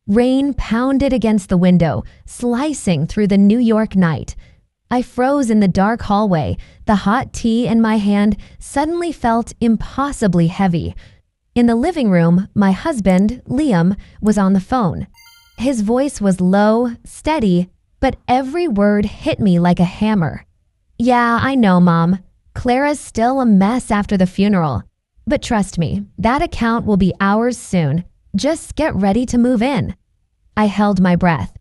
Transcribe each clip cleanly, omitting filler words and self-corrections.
Rain pounded against the window, slicing through the New York night. I froze in the dark hallway. The hot tea in my hand suddenly felt impossibly heavy. In the living room, my husband, Liam, was on the phone. His voice was low, steady, but every word hit me like a hammer. "Yeah, I know, Mom. Clara's still a mess after the funeral. But trust me, that account will be ours soon. Just get ready to move in." I held my breath.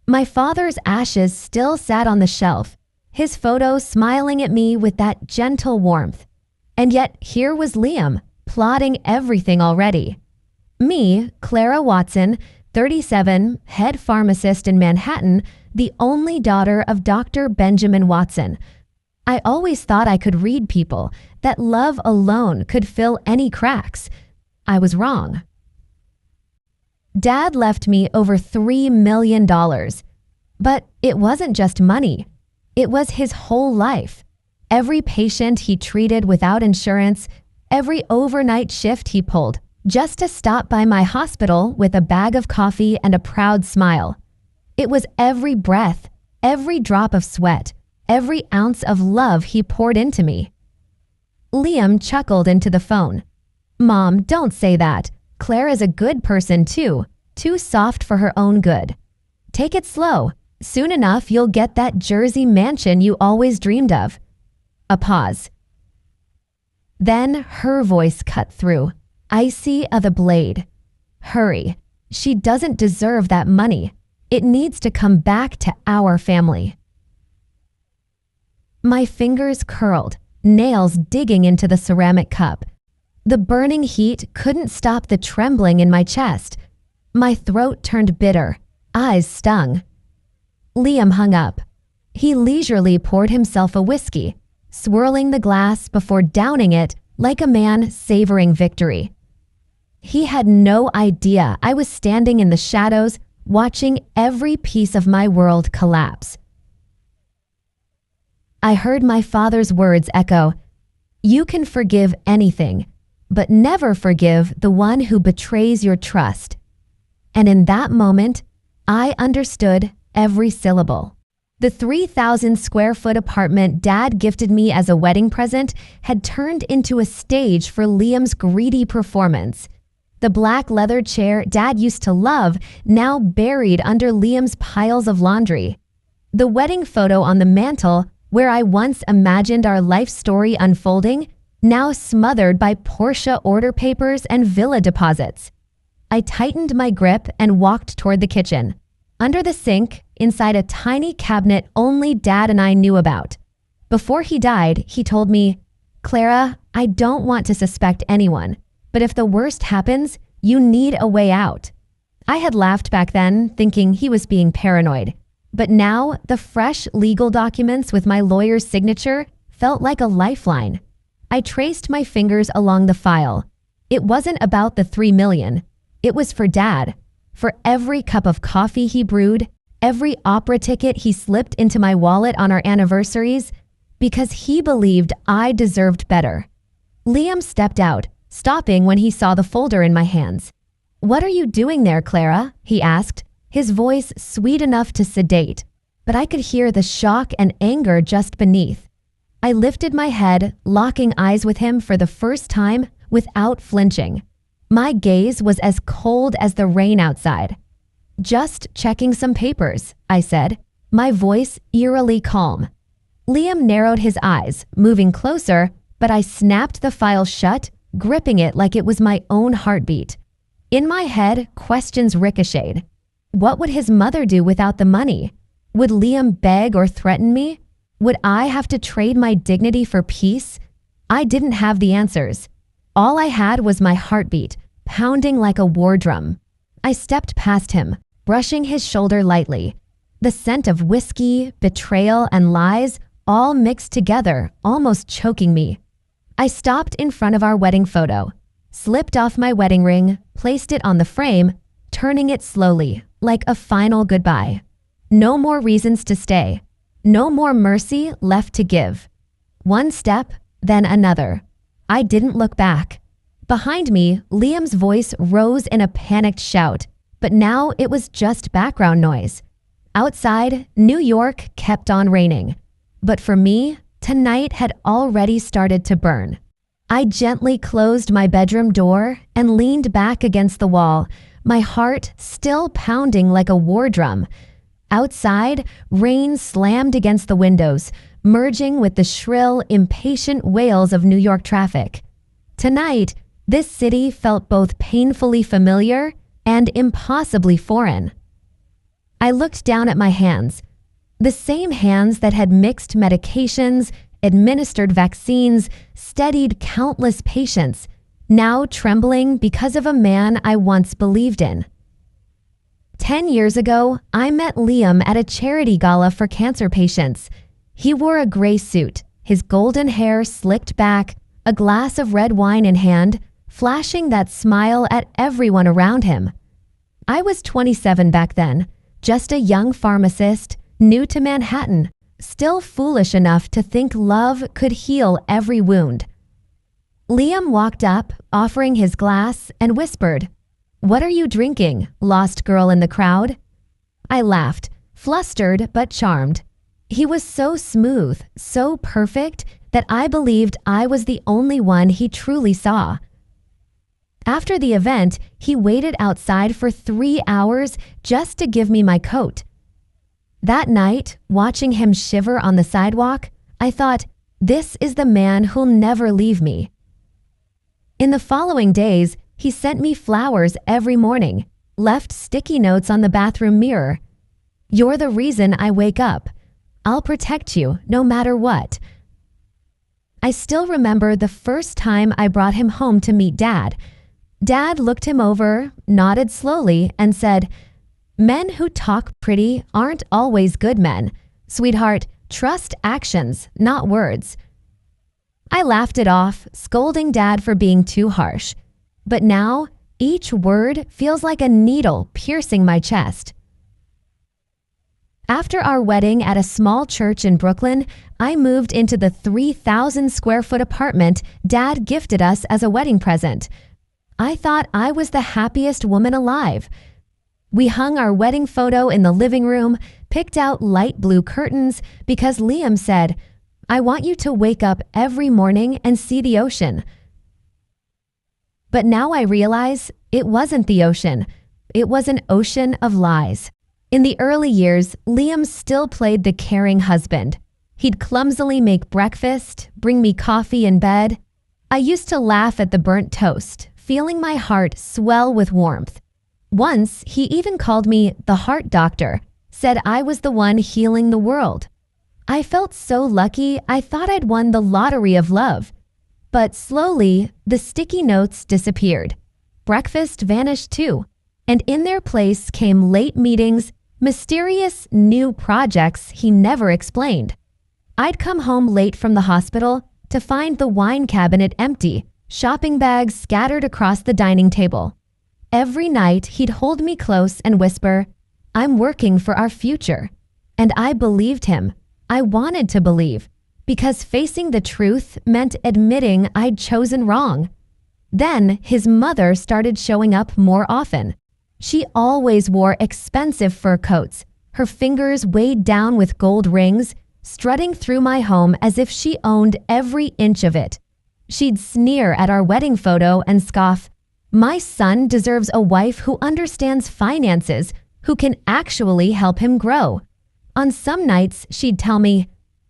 My father's ashes still sat on the shelf, his photo smiling at me with that gentle warmth. And yet here was Liam, plotting everything already. Me, Clara Watson, 37, head pharmacist in Manhattan, the only daughter of Dr. Benjamin Watson. I always thought I could read people, that love alone could fill any cracks. I was wrong. Dad left me over $3 million. But it wasn't just money. It was his whole life. Every patient he treated without insurance, every overnight shift he pulled, just to stop by my hospital with a bag of coffee and a proud smile. It was every breath, every drop of sweat, every ounce of love he poured into me. Liam chuckled into the phone. "Mom, don't say that. Clara's a good person too soft for her own good. Take it slow. Soon enough, you'll get that Jersey mansion you always dreamed of." A pause. Then her voice cut through, icy as a blade. "Hurry. She doesn't deserve that money. It needs to come back to our family." My fingers curled, nails digging into the ceramic cup. The burning heat couldn't stop the trembling in my chest. My throat turned bitter, eyes stung. Liam hung up. He leisurely poured himself a whiskey, swirling the glass before downing it like a man savoring victory. He had no idea I was standing in the shadows, watching every piece of my world collapse. I heard my father's words echo, "You can forgive anything, but never forgive the one who betrays your trust." And in that moment, I understood every syllable. The 3,000 square foot apartment Dad gifted me as a wedding present had turned into a stage for Liam's greedy performance. The black leather chair Dad used to love now buried under Liam's piles of laundry. The wedding photo on the mantle, where I once imagined our life story unfolding, now smothered by Porsche order papers and villa deposits. I tightened my grip and walked toward the kitchen. Under the sink, inside a tiny cabinet only Dad and I knew about. Before he died, he told me, "Clara, I don't want to suspect anyone, but if the worst happens, you need a way out." I had laughed back then, thinking he was being paranoid. But now, the fresh legal documents with my lawyer's signature felt like a lifeline. I traced my fingers along the file. It wasn't about the $3 million. It was for Dad, for every cup of coffee he brewed, every opera ticket he slipped into my wallet on our anniversaries, because he believed I deserved better. Liam stepped out, stopping when he saw the folder in my hands. "What are you doing there, Clara?" he asked, his voice sweet enough to sedate, but I could hear the shock and anger just beneath. I lifted my head, locking eyes with him for the first time without flinching. My gaze was as cold as the rain outside. "Just checking some papers," I said, my voice eerily calm. Liam narrowed his eyes, moving closer, but I snapped the file shut, gripping it like it was my own heartbeat. In my head, questions ricocheted. What would his mother do without the money? Would Liam beg or threaten me? Would I have to trade my dignity for peace? I didn't have the answers. All I had was my heartbeat, pounding like a war drum. I stepped past him, brushing his shoulder lightly. The scent of whiskey, betrayal, and lies all mixed together, almost choking me. I stopped in front of our wedding photo, slipped off my wedding ring, placed it on the frame, turning it slowly, like a final goodbye. No more reasons to stay. No more mercy left to give. One step, then another. I didn't look back. Behind me, Liam's voice rose in a panicked shout. but now it was just background noise. Outside, New York kept on raining. But for me, tonight had already started to burn. I gently closed my bedroom door and leaned back against the wall, my heart still pounding like a war drum. Outside, rain slammed against the windows, merging with the shrill, impatient wails of New York traffic. Tonight, this city felt both painfully familiar and impossibly foreign. I looked down at my hands, the same hands that had mixed medications, administered vaccines, steadied countless patients, now trembling because of a man I once believed in. 10 years ago, I met Liam at a charity gala for cancer patients. He wore a gray suit, his golden hair slicked back, a glass of red wine in hand, flashing that smile at everyone around him. I was 27 back then, just a young pharmacist, new to Manhattan, still foolish enough to think love could heal every wound. Liam walked up, offering his glass, and whispered, "What are you drinking, lost girl in the crowd?" I laughed, flustered but charmed. He was so smooth, so perfect, that I believed I was the only one he truly saw. After the event, he waited outside for 3 hours just to give me my coat. That night, watching him shiver on the sidewalk, I thought, this is the man who'll never leave me. In the following days, he sent me flowers every morning, left sticky notes on the bathroom mirror. "You're the reason I wake up. I'll protect you no matter what." I still remember the first time I brought him home to meet Dad. Dad looked him over, nodded slowly, and said, "Men who talk pretty aren't always good men. Sweetheart, trust actions, not words." I laughed it off, scolding Dad for being too harsh. But now, each word feels like a needle piercing my chest. After our wedding at a small church in Brooklyn, I moved into the 3,000 square foot apartment Dad gifted us as a wedding present. I thought I was the happiest woman alive. We hung our wedding photo in the living room, picked out light blue curtains because Liam said, "I want you to wake up every morning and see the ocean." But now I realize it wasn't the ocean. It was an ocean of lies. In the early years, Liam still played the caring husband. He'd clumsily make breakfast, bring me coffee in bed. I used to laugh at the burnt toast, feeling my heart swell with warmth. Once, he even called me the heart doctor, said I was the one healing the world. I felt so lucky I thought I'd won the lottery of love. But slowly, the sticky notes disappeared. Breakfast vanished too, and in their place came late meetings, mysterious new projects he never explained. I'd come home late from the hospital to find the wine cabinet empty, shopping bags scattered across the dining table. Every night, he'd hold me close and whisper, "I'm working for our future." And I believed him. I wanted to believe, because facing the truth meant admitting I'd chosen wrong. Then his mother started showing up more often. She always wore expensive fur coats, her fingers weighed down with gold rings, strutting through my home as if she owned every inch of it. She'd sneer at our wedding photo and scoff, "My son deserves a wife who understands finances, who can actually help him grow." On some nights, she'd tell me,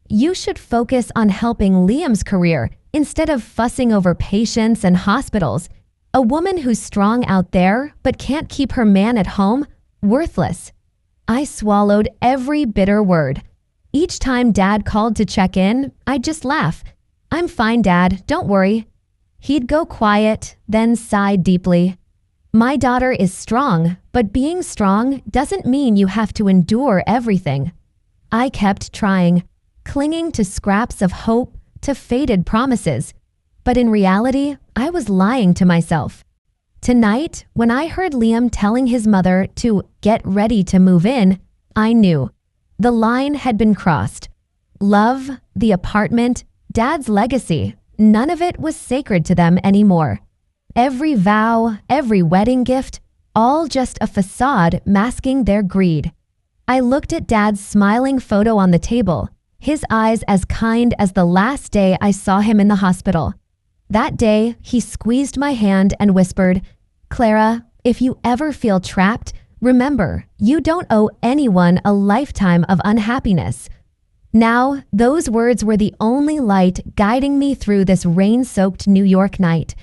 "You should focus on helping Liam's career instead of fussing over patients and hospitals. A woman who's strong out there but can't keep her man at home, worthless." I swallowed every bitter word. Each time Dad called to check in, I'd just laugh. "I'm fine, Dad, don't worry." He'd go quiet, then sigh deeply. "My daughter is strong, but being strong doesn't mean you have to endure everything." I kept trying, clinging to scraps of hope, to faded promises. But in reality, I was lying to myself. Tonight, when I heard Liam telling his mother to get ready to move in, I knew. The line had been crossed. Love, the apartment, Dad's legacy, none of it was sacred to them anymore. Every vow, every wedding gift, all just a facade masking their greed. I looked at Dad's smiling photo on the table, his eyes as kind as the last day I saw him in the hospital. That day, he squeezed my hand and whispered, "Clara, if you ever feel trapped, remember, you don't owe anyone a lifetime of unhappiness." Now, those words were the only light guiding me through this rain-soaked New York night.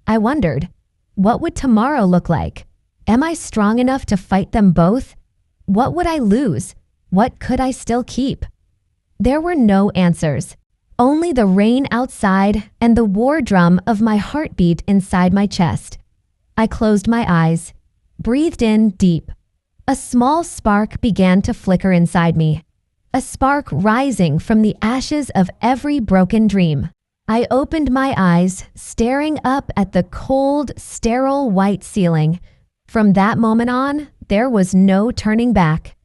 I wondered, what would tomorrow look like? Am I strong enough to fight them both? What would I lose? What could I still keep? There were no answers, only the rain outside and the war drum of my heartbeat inside my chest. I closed my eyes, breathed in deep. A small spark began to flicker inside me, a spark rising from the ashes of every broken dream. I opened my eyes, staring up at the cold, sterile white ceiling. From that moment on, there was no turning back.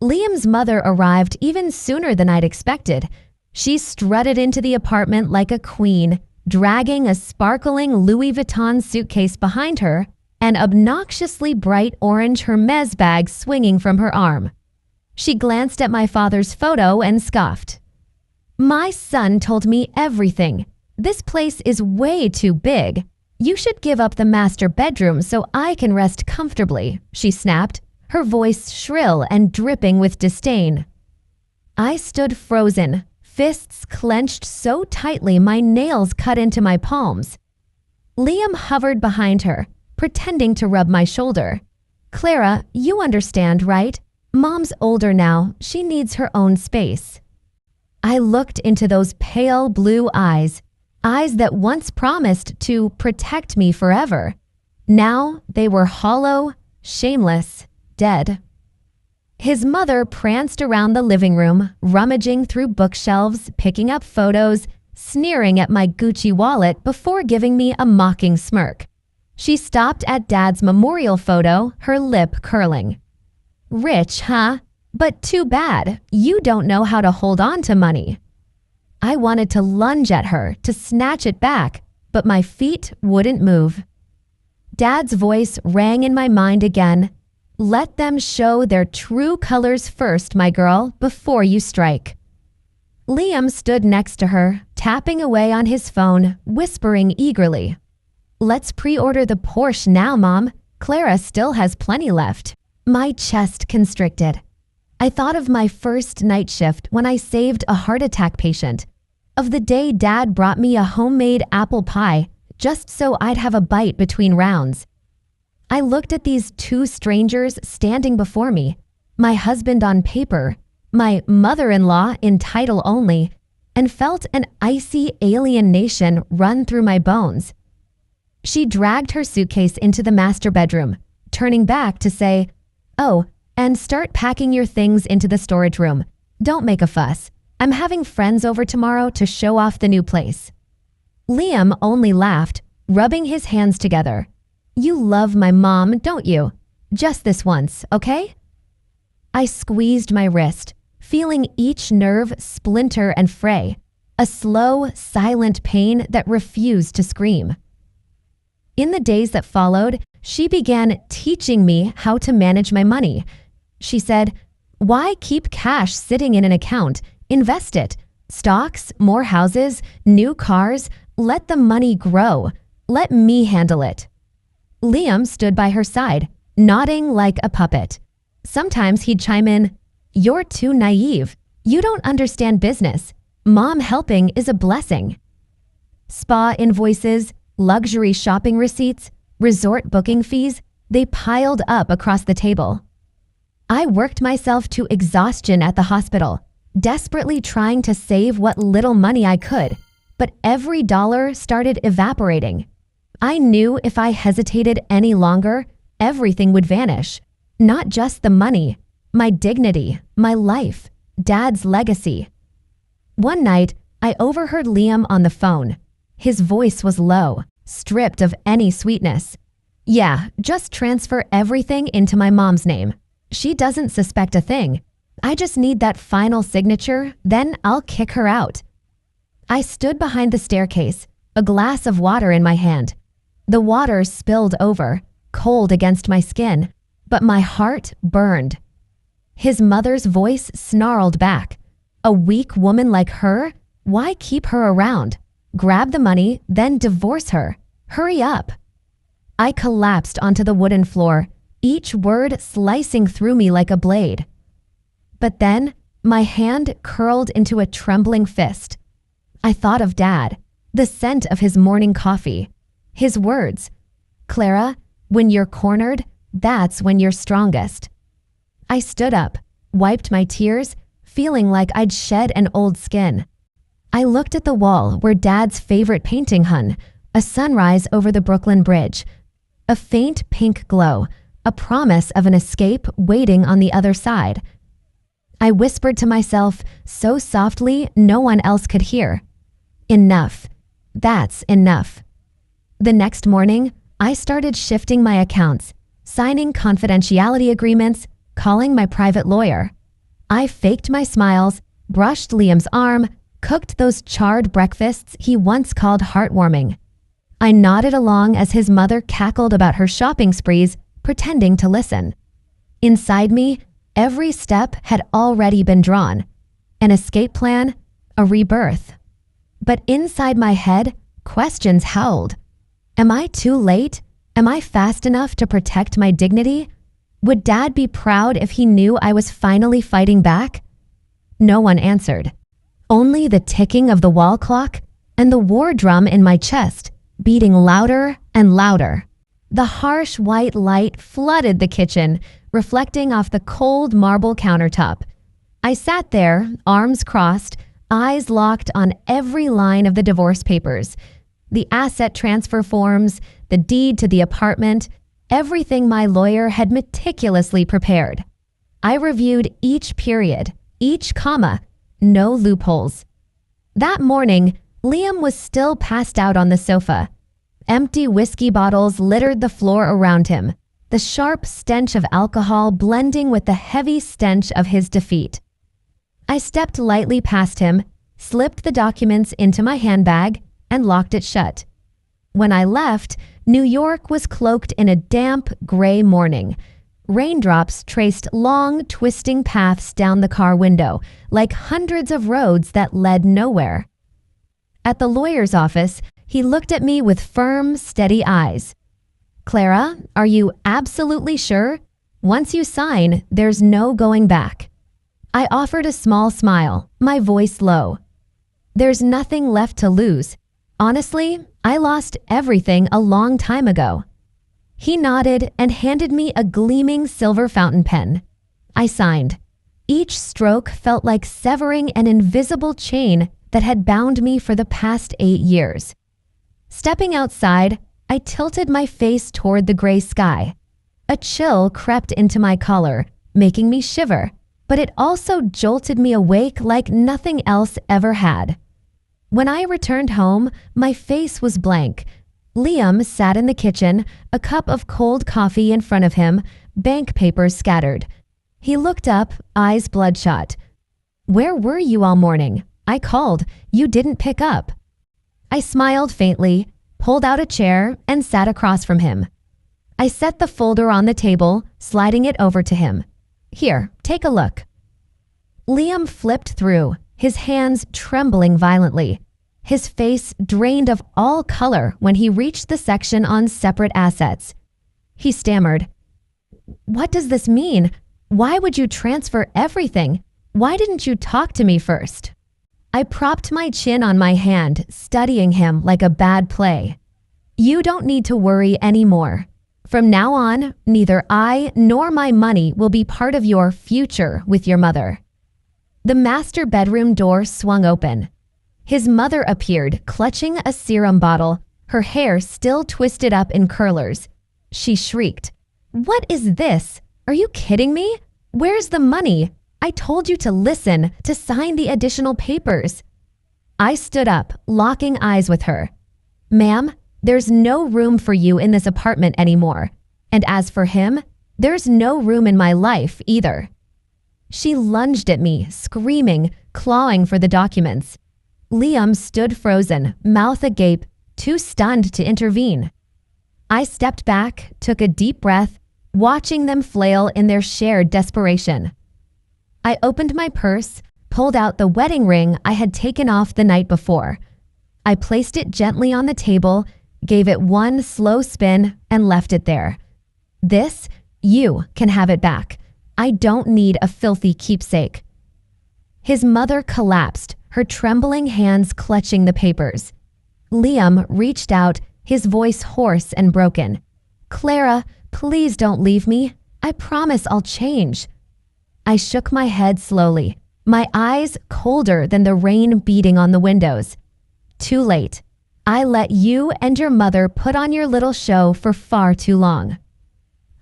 Liam's mother arrived even sooner than I'd expected. She strutted into the apartment like a queen, dragging a sparkling Louis Vuitton suitcase behind her, an obnoxiously bright orange Hermes bag swinging from her arm. She glanced at my father's photo and scoffed. "My son told me everything. This place is way too big. You should give up the master bedroom so I can rest comfortably," she snapped, her voice shrill and dripping with disdain. I stood frozen, fists clenched so tightly my nails cut into my palms. Liam hovered behind her, pretending to rub my shoulder. "Clara, you understand, right? Mom's older now. She needs her own space." I looked into those pale blue eyes that once promised to protect me forever. Now they were hollow, shameless, dead. His mother pranced around the living room, rummaging through bookshelves, picking up photos, sneering at my Gucci wallet before giving me a mocking smirk. She stopped at Dad's memorial photo, her lip curling. "Rich, huh? But too bad. You don't know how to hold on to money." I wanted to lunge at her, to snatch it back, but my feet wouldn't move. Dad's voice rang in my mind again. "Let them show their true colors first, my girl, before you strike." Liam stood next to her, tapping away on his phone, whispering eagerly, "Let's pre-order the Porsche now, Mom. Clara still has plenty left." My chest constricted. I thought of my first night shift when I saved a heart attack patient, of the day Dad brought me a homemade apple pie just so I'd have a bite between rounds. I looked at these two strangers standing before me, my husband on paper, my mother-in-law in title only, and felt an icy alienation run through my bones. She dragged her suitcase into the master bedroom, turning back to say, "Oh, and start packing your things into the storage room. Don't make a fuss. I'm having friends over tomorrow to show off the new place." Liam only laughed, rubbing his hands together. "You love my mom, don't you? Just this once, okay?" I squeezed my wrist, feeling each nerve splinter and fray, a slow, silent pain that refused to scream. In the days that followed, she began teaching me how to manage my money. She said, "Why keep cash sitting in an account? Invest it. Stocks, more houses, new cars. Let the money grow. Let me handle it." Liam stood by her side, nodding like a puppet. Sometimes he'd chime in, "You're too naive. You don't understand business. Mom helping is a blessing." Spa invoices, luxury shopping receipts, resort booking fees, they piled up across the table. I worked myself to exhaustion at the hospital, desperately trying to save what little money I could, but every dollar started evaporating. I knew if I hesitated any longer, everything would vanish. Not just the money, my dignity, my life, Dad's legacy. One night, I overheard Liam on the phone. His voice was low, stripped of any sweetness. "Yeah, just transfer everything into my mom's name. She doesn't suspect a thing. I just need that final signature, then I'll kick her out." I stood behind the staircase, a glass of water in my hand. The water spilled over, cold against my skin, but my heart burned. His mother's voice snarled back. A weak woman like her? Why keep her around? Grab the money, then divorce her. Hurry up. I collapsed onto the wooden floor, each word slicing through me like a blade. But then, my hand curled into a trembling fist. I thought of Dad, the scent of his morning coffee, his words, "Clara, when you're cornered, that's when you're strongest." I stood up, wiped my tears, feeling like I'd shed an old skin. I looked at the wall where Dad's favorite painting hung, a sunrise over the Brooklyn Bridge, a faint pink glow, a promise of an escape waiting on the other side. I whispered to myself so softly no one else could hear. Enough. That's enough. The next morning, I started shifting my accounts, signing confidentiality agreements, calling my private lawyer. I faked my smiles, brushed Liam's arm, cooked those charred breakfasts he once called heartwarming. I nodded along as his mother cackled about her shopping sprees, pretending to listen. Inside me, every step had already been drawn. An escape plan, a rebirth. But inside my head, questions howled. Am I too late? Am I fast enough to protect my dignity? Would Dad be proud if he knew I was finally fighting back? No one answered. Only the ticking of the wall clock and the war drum in my chest, beating louder and louder. The harsh white light flooded the kitchen, reflecting off the cold marble countertop. I sat there, arms crossed, eyes locked on every line of the divorce papers, the asset transfer forms, the deed to the apartment, everything my lawyer had meticulously prepared. I reviewed each period, each comma, no loopholes. That morning, Liam was still passed out on the sofa. Empty whiskey bottles littered the floor around him, the sharp stench of alcohol blending with the heavy stench of his defeat. I stepped lightly past him, slipped the documents into my handbag, and locked it shut. When I left, New York was cloaked in a damp, gray morning. Raindrops traced long, twisting paths down the car window, like hundreds of roads that led nowhere. At the lawyer's office, he looked at me with firm, steady eyes. "Clara, are you absolutely sure? Once you sign, there's no going back." I offered a small smile, my voice low. "There's nothing left to lose. Honestly, I lost everything a long time ago." He nodded and handed me a gleaming silver fountain pen. I signed. Each stroke felt like severing an invisible chain that had bound me for the past 8 years. Stepping outside, I tilted my face toward the gray sky. A chill crept into my collar, making me shiver, but it also jolted me awake like nothing else ever had. When I returned home, my face was blank. Liam sat in the kitchen, a cup of cold coffee in front of him, bank papers scattered. He looked up, eyes bloodshot. "Where were you all morning? I called. You didn't pick up." I smiled faintly, pulled out a chair, and sat across from him. I set the folder on the table, sliding it over to him. "Here, take a look." Liam flipped through, his hands trembling violently. His face drained of all color when he reached the section on separate assets. He stammered, "What does this mean? Why would you transfer everything? Why didn't you talk to me first?" I propped my chin on my hand, studying him like a bad play. "You don't need to worry anymore. From now on, neither I nor my money will be part of your future with your mother." The master bedroom door swung open. His mother appeared, clutching a serum bottle, her hair still twisted up in curlers. She shrieked, "What is this? Are you kidding me? Where's the money? I told you to listen, to sign the additional papers." I stood up, locking eyes with her. "Ma'am, there's no room for you in this apartment anymore. And as for him, there's no room in my life either." She lunged at me, screaming, clawing for the documents. Liam stood frozen, mouth agape, too stunned to intervene. I stepped back, took a deep breath, watching them flail in their shared desperation. I opened my purse, pulled out the wedding ring I had taken off the night before. I placed it gently on the table, gave it one slow spin, and left it there. This, you can have it back. I don't need a filthy keepsake. His mother collapsed, her trembling hands clutching the papers. Liam reached out, his voice hoarse and broken. "Clara, please don't leave me. I promise I'll change." I shook my head slowly, my eyes colder than the rain beating on the windows. Too late. I let you and your mother put on your little show for far too long.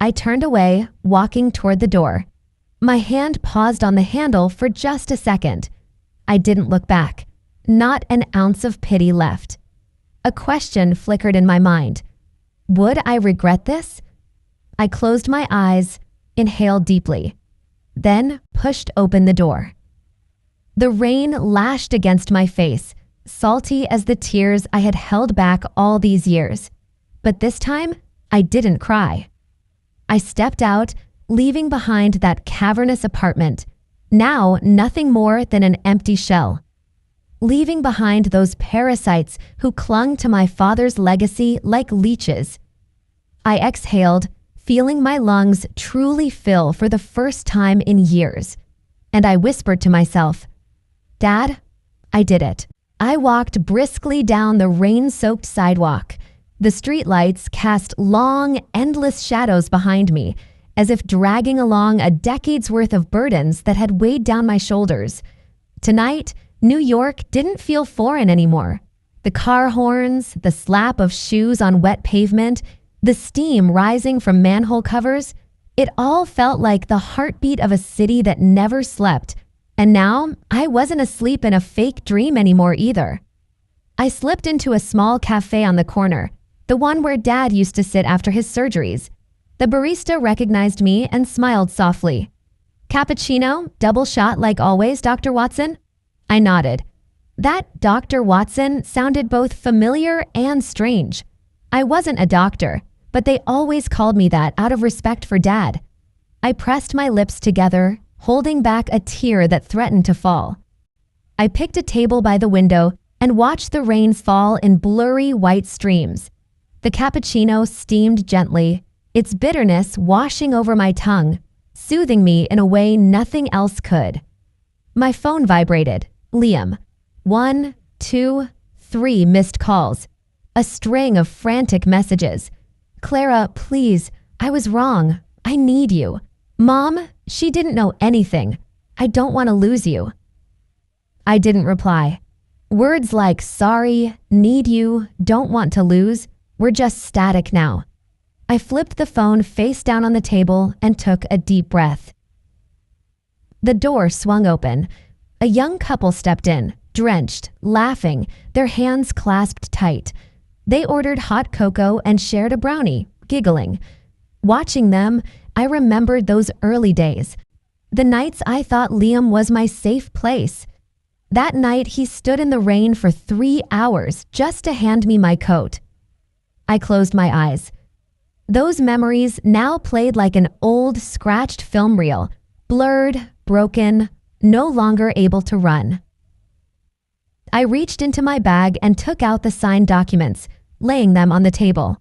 I turned away, walking toward the door. My hand paused on the handle for just a second. I didn't look back. Not an ounce of pity left. A question flickered in my mind. Would I regret this? I closed my eyes, inhaled deeply, then pushed open the door. The rain lashed against my face, salty as the tears I had held back all these years. But this time, I didn't cry. I stepped out, leaving behind that cavernous apartment, now nothing more than an empty shell. Leaving behind those parasites who clung to my father's legacy like leeches. I exhaled, feeling my lungs truly fill for the first time in years. And I whispered to myself, "Dad, I did it." I walked briskly down the rain-soaked sidewalk. The streetlights cast long, endless shadows behind me, as if dragging along a decade's worth of burdens that had weighed down my shoulders. Tonight, New York didn't feel foreign anymore. The car horns, the slap of shoes on wet pavement, the steam rising from manhole covers, it all felt like the heartbeat of a city that never slept. And now, I wasn't asleep in a fake dream anymore either. I slipped into a small cafe on the corner, the one where Dad used to sit after his surgeries. The barista recognized me and smiled softly. "Cappuccino, double shot like always, Dr. Watson?" I nodded. That Dr. Watson sounded both familiar and strange. I wasn't a doctor, but they always called me that out of respect for Dad. I pressed my lips together, holding back a tear that threatened to fall. I picked a table by the window and watched the rain fall in blurry white streams. The cappuccino steamed gently, its bitterness washing over my tongue, soothing me in a way nothing else could. My phone vibrated. Liam. 1, 2, 3 missed calls. A string of frantic messages. "Clara, please, I was wrong. I need you. Mom, she didn't know anything. I don't want to lose you." I didn't reply. Words like sorry, need you, don't want to lose were just static now. I flipped the phone face down on the table and took a deep breath. The door swung open. A young couple stepped in, drenched, laughing, their hands clasped tight. They ordered hot cocoa and shared a brownie, giggling. Watching them, I remembered those early days. The nights I thought Liam was my safe place. That night he stood in the rain for 3 hours just to hand me my coat. I closed my eyes. Those memories now played like an old, scratched film reel, blurred, broken, no longer able to run. I reached into my bag and took out the signed documents, laying them on the table.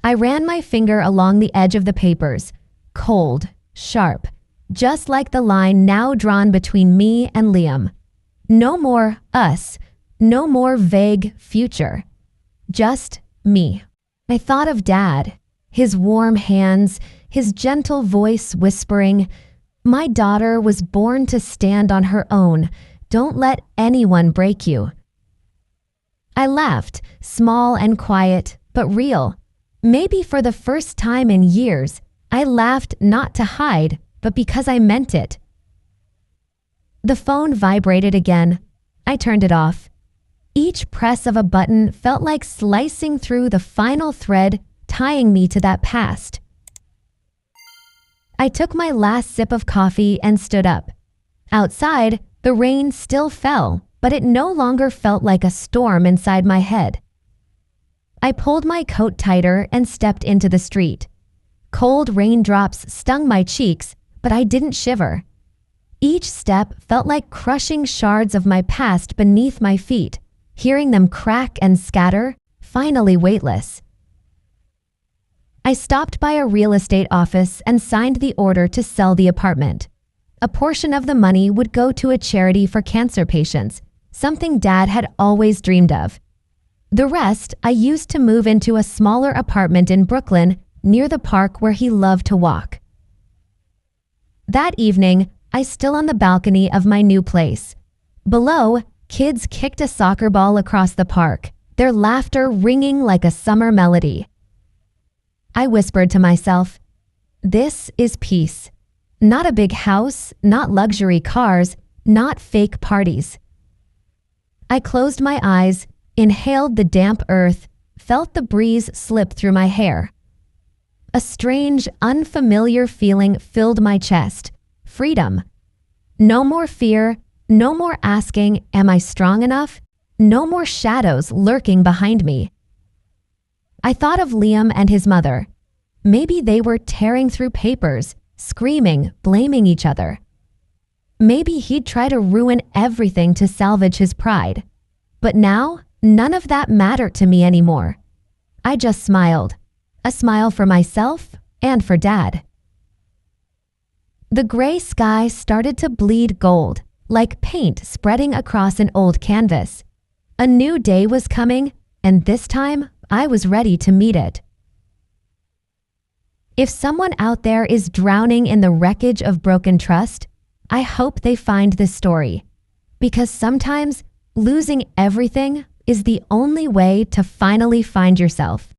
I ran my finger along the edge of the papers, cold, sharp, just like the line now drawn between me and Liam. No more us, no more vague future. Just me. I thought of Dad, his warm hands, his gentle voice whispering, "My daughter was born to stand on her own. Don't let anyone break you." I laughed, small and quiet, but real. Maybe for the first time in years, I laughed not to hide, but because I meant it. The phone vibrated again. I turned it off. Each press of a button felt like slicing through the final thread tying me to that past. I took my last sip of coffee and stood up. Outside, the rain still fell, but it no longer felt like a storm inside my head. I pulled my coat tighter and stepped into the street. Cold raindrops stung my cheeks, but I didn't shiver. Each step felt like crushing shards of my past beneath my feet, hearing them crack and scatter, finally weightless. I stopped by a real estate office and signed the order to sell the apartment. A portion of the money would go to a charity for cancer patients, something Dad had always dreamed of. The rest I used to move into a smaller apartment in Brooklyn near the park where he loved to walk. That evening, I stood on the balcony of my new place. Below, kids kicked a soccer ball across the park, their laughter ringing like a summer melody. I whispered to myself, "This is peace. Not a big house, not luxury cars, not fake parties." I closed my eyes, inhaled the damp earth, felt the breeze slip through my hair. A strange, unfamiliar feeling filled my chest. Freedom. No more fear, no more asking, "Am I strong enough?" No more shadows lurking behind me. I thought of Liam and his mother. Maybe they were tearing through papers, screaming, blaming each other. Maybe he'd try to ruin everything to salvage his pride. But now, none of that mattered to me anymore. I just smiled. A smile for myself and for Dad. The gray sky started to bleed gold, like paint spreading across an old canvas. A new day was coming, and this time I was ready to meet it. If someone out there is drowning in the wreckage of broken trust, I hope they find this story. Because sometimes losing everything is the only way to finally find yourself.